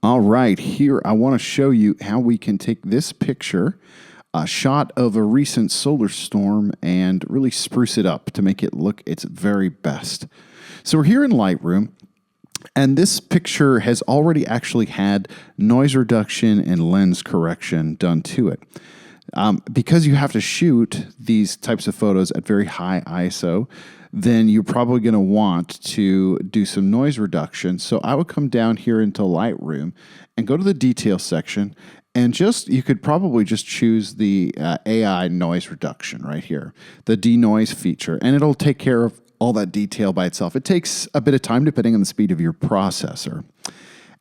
All right, here I want to show you how we can take this picture, a shot of a recent solar storm, and really spruce it up to make it look its very best. So we're here in Lightroom, and this picture has already actually had noise reduction and lens correction done to it. Because you have to shoot these types of photos at very high ISO, then you're probably going to want to do some noise reduction. So I would come down here into Lightroom and go to the detail section, and you could probably just choose the AI noise reduction right here, the denoise feature, and it'll take care of all that detail by itself. It takes a bit of time depending on the speed of your processor.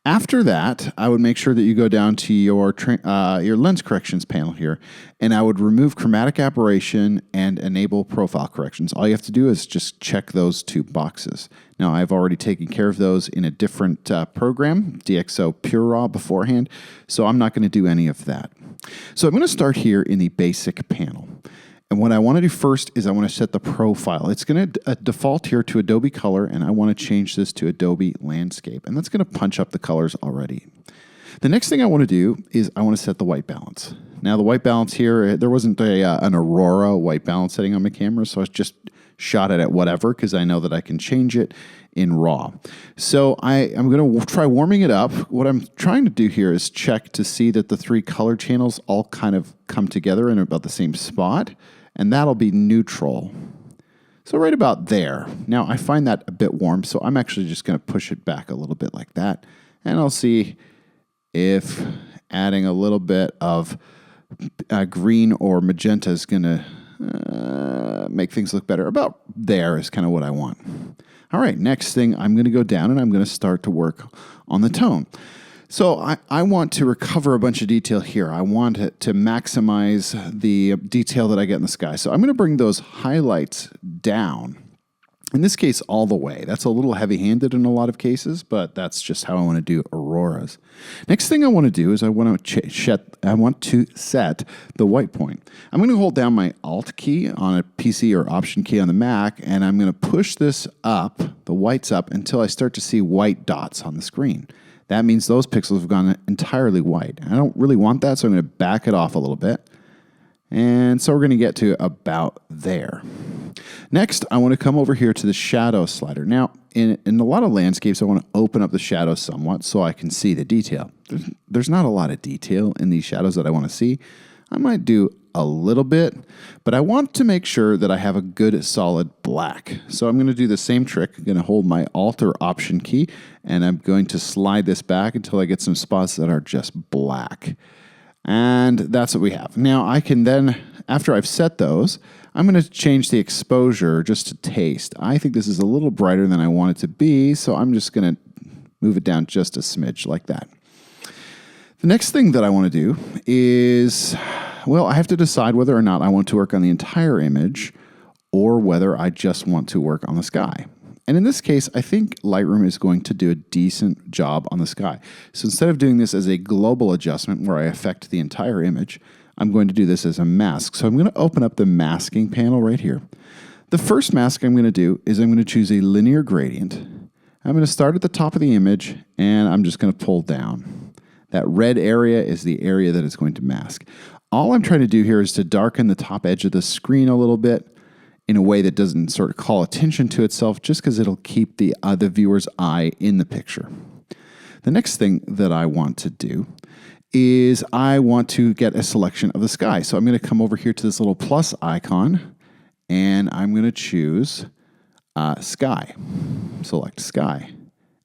After that, I would make sure that you go down to your lens corrections panel here, and I would remove chromatic aberration and enable profile corrections. All you have to do is just check those two boxes. Now, I've already taken care of those in a different program, DxO Pure Raw, beforehand, so I'm not going to do any of that. So I'm going to start here in the basic panel. And what I want to do first is I want to set the profile. It's going to default here to Adobe Color, and I want to change this to Adobe Landscape. And that's going to punch up the colors already. The next thing I want to do is I want to set the white balance. Now, the white balance here, there wasn't an Aurora white balance setting on my camera, so I just shot it at whatever because I know that I can change it in RAW. So I'm going to try warming it up. What I'm trying to do here is check to see that the three color channels all kind of come together in about the same spot. And that'll be neutral. So right about there. Now, I find that a bit warm, so I'm actually just going to push it back a little bit like that. And I'll see if adding a little bit of green or magenta is going to make things look better. About there is kind of what I want. All right, next thing, I'm going to go down and I'm going to start to work on the tone. So I want to recover a bunch of detail here. I want it to maximize the detail that I get in the sky. So I'm going to bring those highlights down. In this case, all the way. That's a little heavy-handed in a lot of cases, but that's just how I want to do auroras. Next thing I want to do is I want to set the white point. I'm going to hold down my Alt key on a PC or Option key on the Mac, and I'm going to push this up, the whites up, until I start to see white dots on the screen. That means those pixels have gone entirely white. I don't really want that, so I'm going to back it off a little bit. And so we're going to get to about there. Next, I want to come over here to the shadow slider. Now, in a lot of landscapes, I want to open up the shadows somewhat so I can see the detail. There's not a lot of detail in these shadows that I want to see. I might do a little bit, but I want to make sure that I have a good solid black. So I'm going to do the same trick. I'm going to hold my Alt or Option key, and I'm going to slide this back until I get some spots that are just black. And that's what we have. Now I can then, after I've set those, I'm going to change the exposure just to taste. I think this is a little brighter than I want it to be, so I'm just going to move it down just a smidge like that. The next thing that I want to do is, well, I have to decide whether or not I want to work on the entire image or whether I just want to work on the sky. And in this case, I think Lightroom is going to do a decent job on the sky. So instead of doing this as a global adjustment where I affect the entire image, I'm going to do this as a mask. So I'm going to open up the masking panel right here. The first mask I'm going to do is I'm going to choose a linear gradient. I'm going to start at the top of the image, and I'm just going to pull down. That red area is the area that it's going to mask. All I'm trying to do here is to darken the top edge of the screen a little bit in a way that doesn't sort of call attention to itself, just because it'll keep the viewer's eye in the picture. The next thing that I want to do is I want to get a selection of the sky. So I'm going to come over here to this little plus icon, and I'm going to choose sky. Select sky.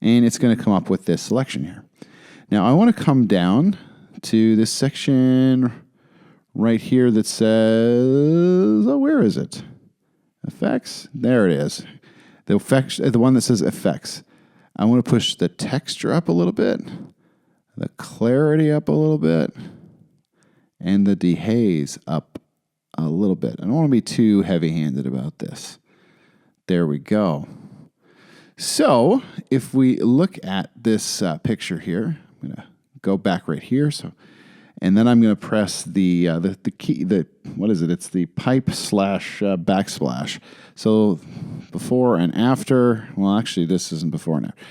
And it's going to come up with this selection here. Now I want to come down to this section right here that says, oh, where is it? Effects? There it is. The one that says effects. I want to push the texture up a little bit, the clarity up a little bit, and the dehaze up a little bit. I don't want to be too heavy-handed about this. There we go. So if we look at this picture here, I'm going to go back right here. And then I'm going to press the key, what is it? It's the pipe / backsplash. So before and after, well, actually this isn't before and after.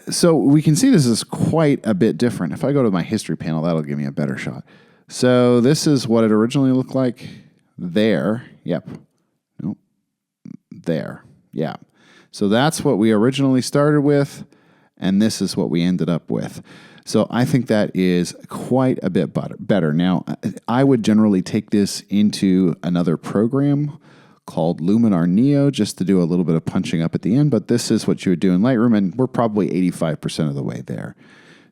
So we can see this is quite a bit different. If I go to my history panel, that'll give me a better shot. So this is what it originally looked like there. Yep. Nope. There. Yeah. So that's what we originally started with, and this is what we ended up with. So I think that is quite a bit better. Now, I would generally take this into another program called Luminar Neo just to do a little bit of punching up at the end, but this is what you would do in Lightroom, and we're probably 85% of the way there.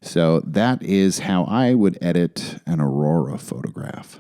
So that is how I would edit an Aurora photograph.